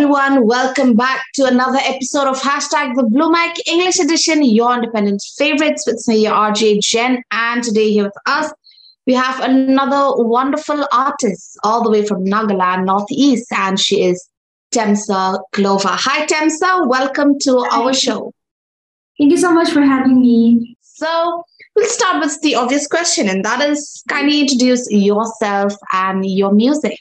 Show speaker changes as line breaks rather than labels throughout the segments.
everyone. Welcome back to another episode of Hashtag the Blue Mic English Edition, your independent favorites with me, your RJ Jen. And today here with us, we have another wonderful artist all the way from Nagaland, Northeast, and she is TEMSU CLOVER. Hi, TEMSU. Welcome to our show.
Thank you so much for having me.
So we'll start with the obvious question, and that is kindly introduce yourself and your music.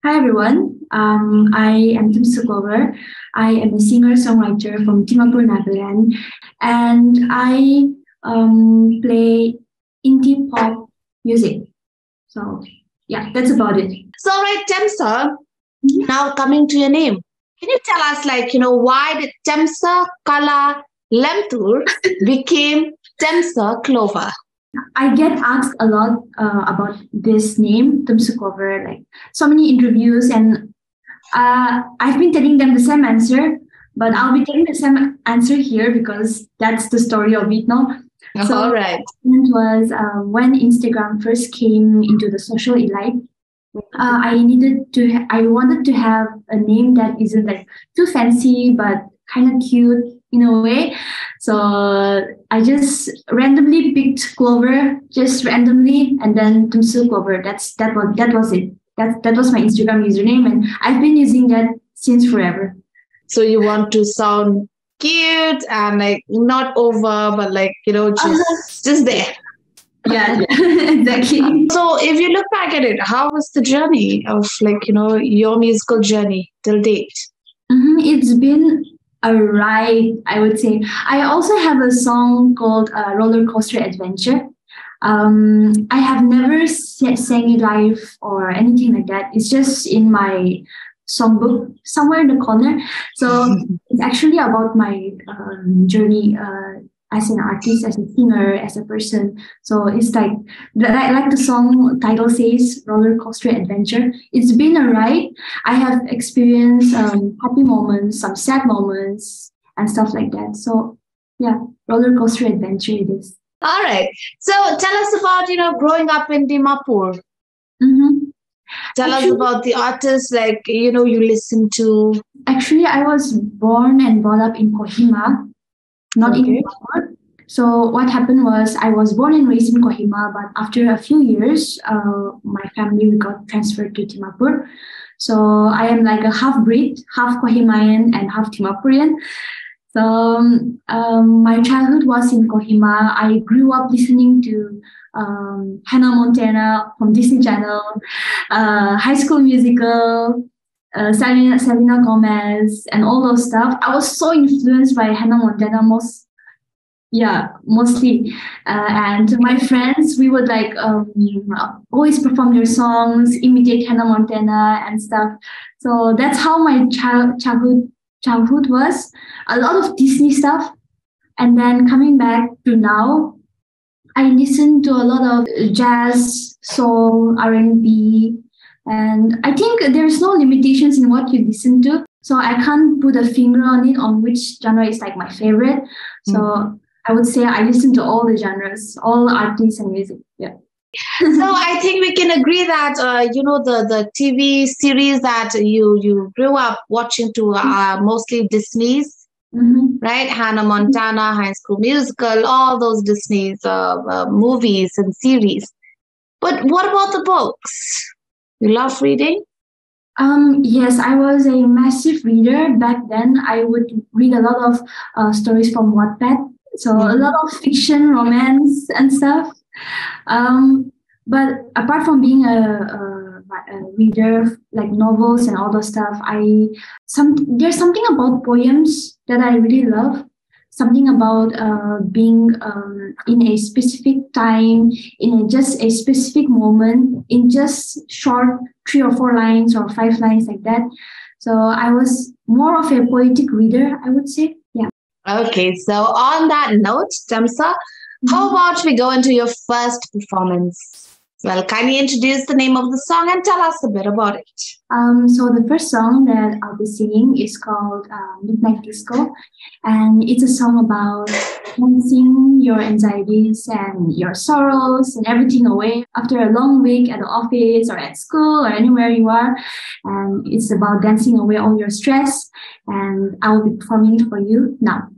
Hi everyone, I am TEMSU CLOVER. I am a singer-songwriter from Dimapur, Nagaland, and I play indie pop music. So yeah, that's about it.
So right, TEMSU, now coming to your name, can you tell us why did TEMSU Kala Lemtur became TEMSU CLOVER?
I get asked a lot about this name, TEMSU CLOVER, like so many interviews, and I've been telling them the same answer, but I'll be telling the same answer here because that's the story of it now. So
all right.
It was when Instagram first came into the social elite. I wanted to have a name that isn't like too fancy but kind of cute in a way. So I just randomly picked Clover, just randomly, and then TEMSU CLOVER. That was it. That was my Instagram username, and I've been using that since forever.
So you want to sound cute and not over, but just there.
Yeah, exactly.
So if you look back at it, how was the journey of your musical journey till date?
It's been a ride, I would say. I also have a song called Roller Coaster Adventure. I have never sang it live or anything like that. It's just in my songbook somewhere in the corner. So it's actually about my journey as an artist, as a singer, as a person. So it's like the song title says, Roller Coaster Adventure. It's been a ride. I have experienced happy moments, some sad moments, and stuff like that. So yeah, Roller Coaster Adventure it is.
All right. So tell us about, growing up in Dimapur. Tell us about the artists you listen to.
Actually, I was born and brought up in Kohima, not in Dimapur. So what happened was I was born and raised in Kohima, but after a few years, my family got transferred to Dimapur. So I am like a half-breed, half Kohimayan and half Dimapurian. So my childhood was in Kohima. I grew up listening to Hannah Montana from Disney Channel, High School Musical, Selena Gomez, and all those stuff. I was so influenced by Hannah Montana mostly. And my friends, we would always perform their songs, imitate Hannah Montana and stuff. So that's how my childhood was. A lot of Disney stuff. And then coming back to now, I listen to a lot of jazz, soul, R&B, and I think there's no limitations in what you listen to. So I can't put a finger on it on which genre is my favorite. So I would say I listen to all the genres, all artists and music. Yeah.
So I think we can agree that the TV series that you grew up watching to are mostly Disney's. Right? Hannah Montana, High School Musical, all those Disney's movies and series. But what about the books? You love reading?
Yes, I was a massive reader back then. I would read a lot of stories from Wattpad. So a lot of fiction, romance and stuff. But apart from being a reader, like novels and all those stuff, there's something about poems that I really love. Something about being in a specific time, in just a specific moment, in just short 3 or 4 lines or 5 lines like that. So I was more of a poetic reader, I would say. Yeah.
Okay, so on that note, TEMSU, how about we go into your first performance? Well, kindly introduce the name of the song and tell us a bit about it.
So the first song that I'll be singing is called Midnight Disco, and it's a song about dancing your anxieties and your sorrows and everything away after a long week at the office or at school or anywhere you are. And it's about dancing away all your stress, and I will be performing it for you now.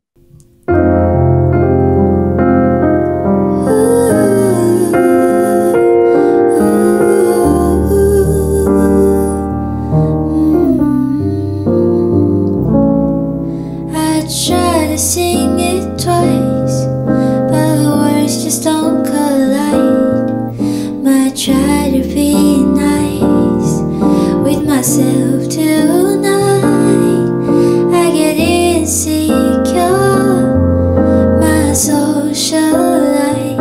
Sing it twice, but words just don't collide. Might try to be nice with myself tonight. I get insecure, my social life,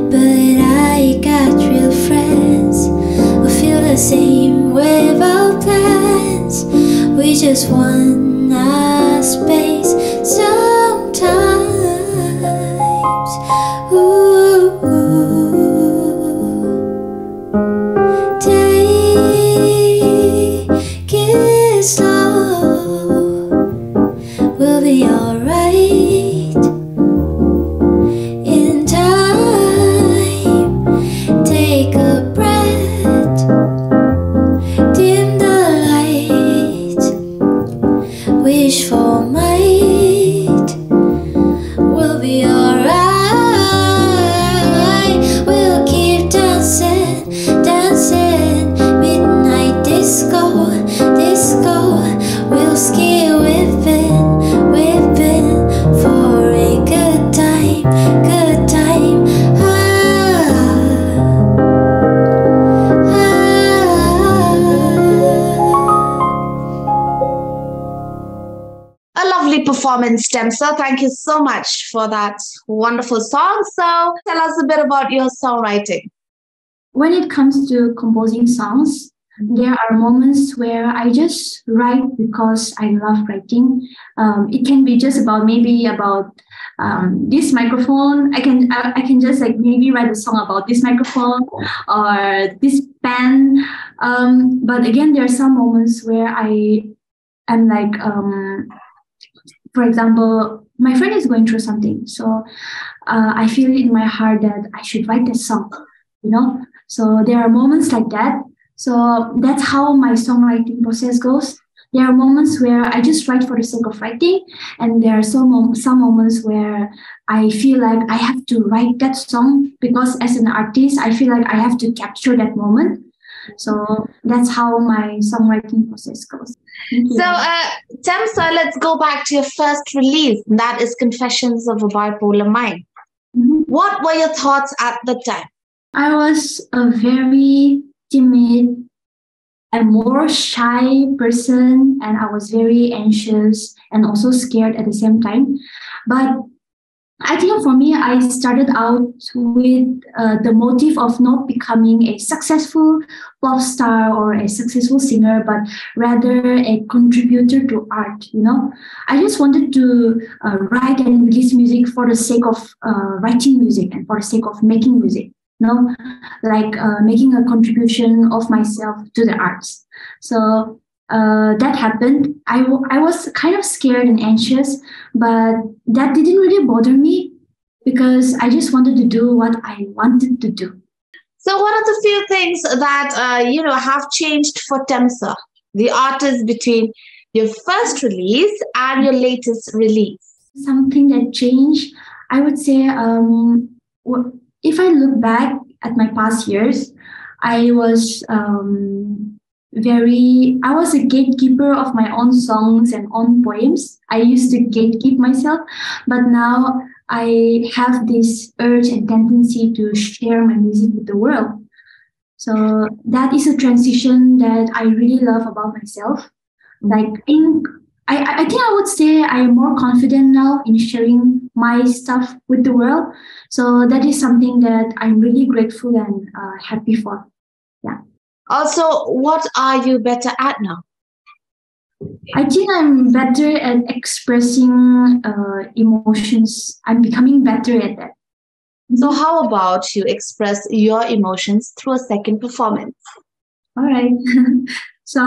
but I got real friends who feel the same way about plans. We just want our space. Sometimes, take it slow, we'll be alright in time. Take a breath, dim the light, wish for might. We'll be alright. We'll keep dancing, dancing. Midnight disco, disco. We'll ski whipping, whipping for a good time, good time.
A lovely performance, TEMSU. Thank you so much for that wonderful song. So tell us a bit about your songwriting.
When it comes to composing songs, there are moments where I just write because I love writing. It can be just about maybe about this microphone. I can just like maybe write a song about this microphone or this pen. But again, there are some moments where I am like, for example, my friend is going through something, so I feel in my heart that I should write a song. So there are moments like that. So that's how my songwriting process goes. There are moments where I just write for the sake of writing, and there are some moments where I feel like I have to write that song because as an artist, I feel like I have to capture that moment. So that's how my songwriting process goes.
So, TEMSU, let's go back to your first release. That is Confessions of a Bipolar Mind. What were your thoughts at the time?
I was a very timid and more shy person, and I was very anxious and also scared at the same time. But I think for me, I started out with the motive of not becoming a successful pop star or a successful singer, but rather a contributor to art. I just wanted to write and release music for the sake of writing music and for the sake of making music. Like making a contribution of myself to the arts. So that happened. I was kind of scared and anxious, but that didn't really bother me because I just wanted to do what I wanted to do.
So what are the few things that have changed for TEMSU, the artist, between your first release and your latest release?
Something that changed, I would say, if I look back at my past years, I was I was a gatekeeper of my own songs and own poems. I used to gatekeep myself, but now I have this urge and tendency to share my music with the world. So that is a transition that I really love about myself. Like I think I would say I am more confident now in sharing my stuff with the world. So that is something that I'm really grateful and happy for. Yeah.
Also, what are you better at now?
I think I'm better at expressing emotions. I'm becoming better at that.
So how about you express your emotions through a second performance?
All right. So,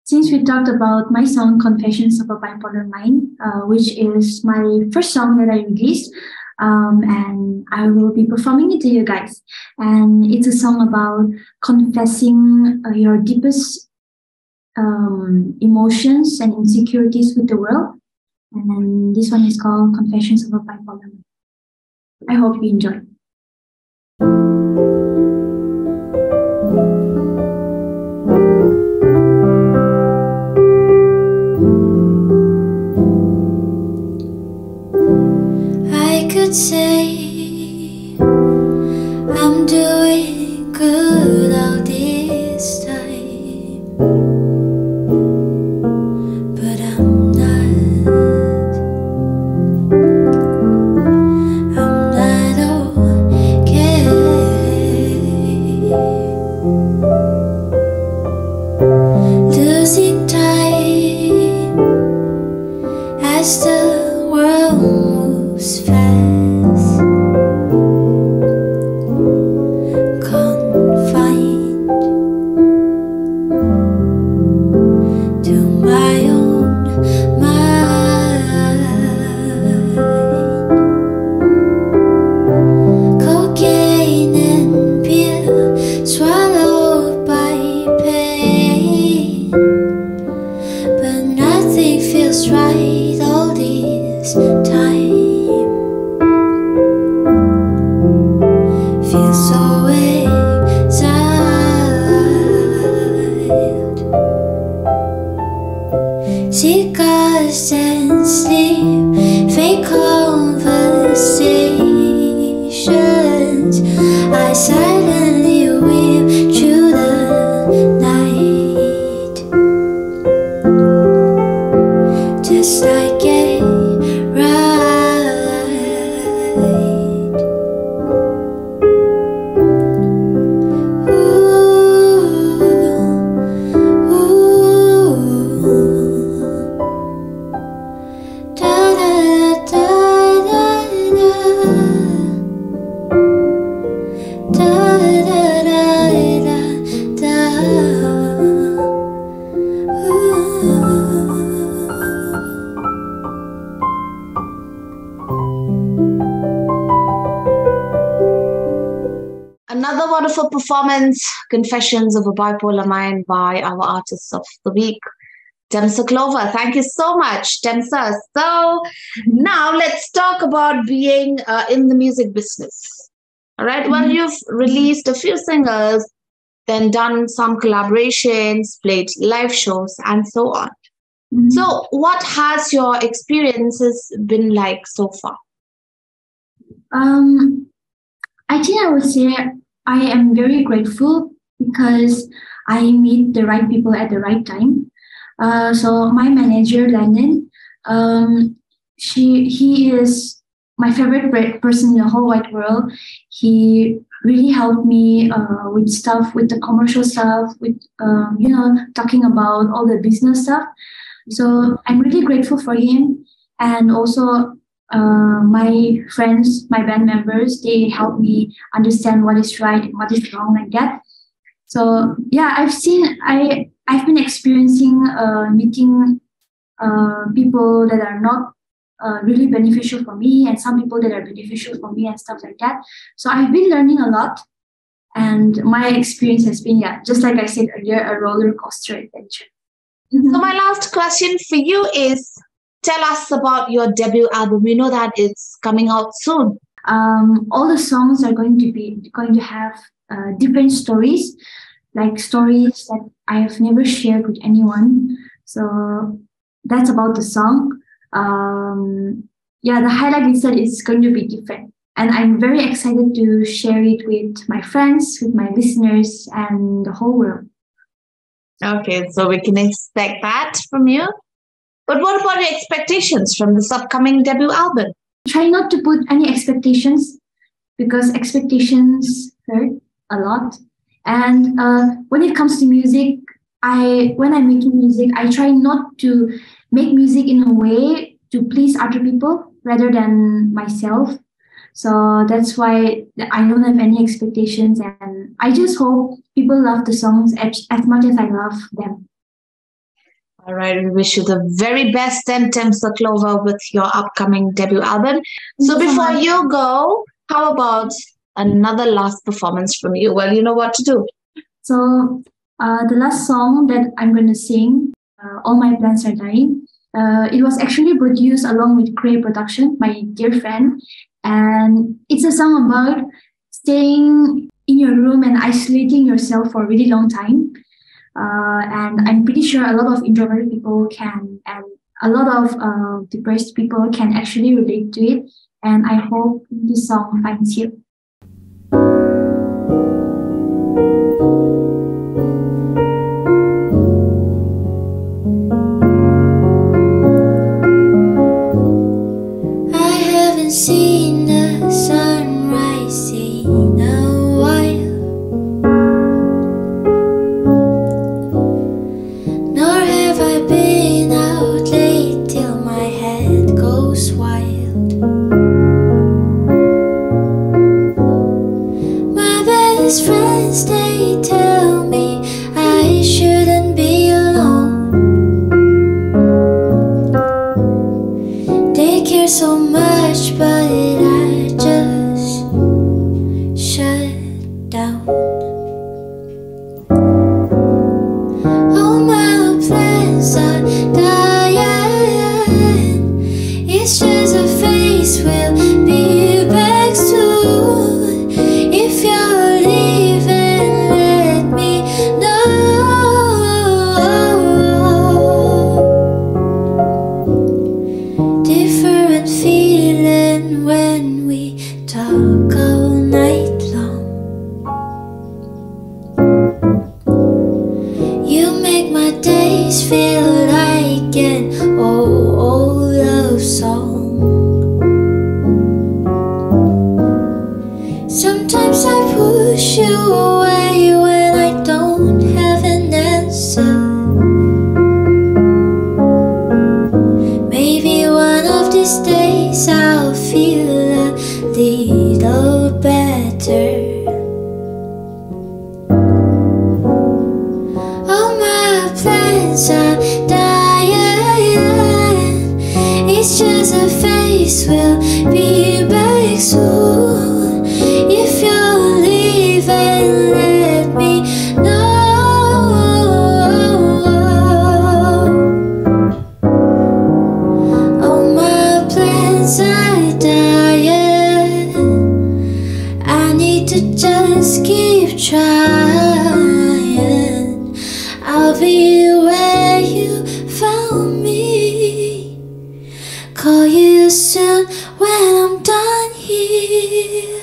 since we talked about my song Confessions of a Bipolar Mind, which is my first song that I released, and I will be performing it to you guys. And it's a song about confessing your deepest emotions and insecurities with the world. And then this one is called Confessions of a Bipolar Mind. I hope you enjoy.
I could say I'm doing good all this time, but I'm not. I'm not okay. Losing time as the world moves fast, confined to my own mind. Cocaine and pill swallowed by pain, but nothing feels right all this time. Feel so exiled. Cigars and sleep, fake conversations. I silently weep through the night, just like a ride. Da da da da da da da da da.
Another wonderful performance, Confessions of a Bipolar Mind by our artist of the week, TEMSU CLOVER. Thank you so much, TEMSU. So now let's talk about being in the music business. All right. Well, you've released a few singles, then done some collaborations, played live shows, and so on. So what has your experiences been like so far?
I think I would say I am very grateful because I meet the right people at the right time. So my manager, Lennon, he is my favorite person in the whole wide world. He really helped me with stuff, with the commercial stuff, with talking about all the business stuff. So I'm really grateful for him, and also my friends, my band members, they help me understand what is right and what is wrong, like that. So yeah, I've been experiencing meeting people that are not really beneficial for me, and some people that are beneficial for me, and stuff like that. So I've been learning a lot, and my experience has been, yeah, just like I said earlier, a roller coaster adventure.
So my last question for you is, tell us about your debut album. We know that it's coming out soon.
All the songs are going to have different stories, like stories that I have never shared with anyone. So that's about the song. The highlight is that it's going to be different, and I'm very excited to share it with my friends, with my listeners, and the whole world.
Okay, so we can expect that from you. But what about your expectations from this upcoming debut album?
Try not to put any expectations, because expectations hurt a lot. And when it comes to music, when I'm making music, I try not to make music in a way to please other people rather than myself. So that's why I don't have any expectations, and I just hope people love the songs as much as I love them.
All right, we wish you the very best then, TEMSU Clover, with your upcoming debut album. So
Thank you so
before
much.
you go, how about another last performance from you? Well, you know what to do.
So the last song that I'm going to sing, All My Plans Are Dying, it was actually produced along with Cray Production, my dear friend. And it's a song about staying in your room and isolating yourself for a really long time. And I'm pretty sure a lot of introverted people can, and a lot of depressed people can actually relate to it. And I hope this song finds you.
I haven't seen the sunrise in a while, nor have I been out late till my head goes wild. My best friends, they tell me I shouldn't be alone. They care so much, but I just shut down. All my plans are dying. It's just a phase, we'll be back soon. If you're leaving, let me know. Different feeling when we talk all night long. You make my days feel like an old love song. Sometimes I push you away when I don't have an answer. Maybe one of these days I'll feel a little better. All my plans are dying. It's just a phase, we'll be back soon. If you're leaving, let me know. All my plans are dying. I need to just keep trying. I'll be where you found me. Call you soon when I'm done here.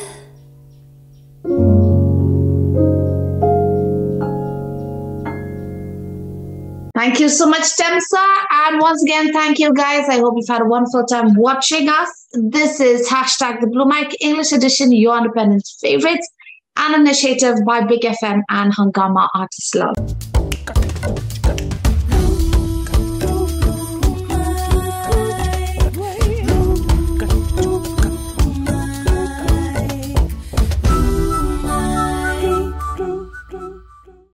Thank you so much, TEMSU. And once again, thank you guys. I hope you've had a wonderful time watching us. This is hashtag the Blue Mic English Edition, your independent favorites, an initiative by Big FM and Hungama Artist Love.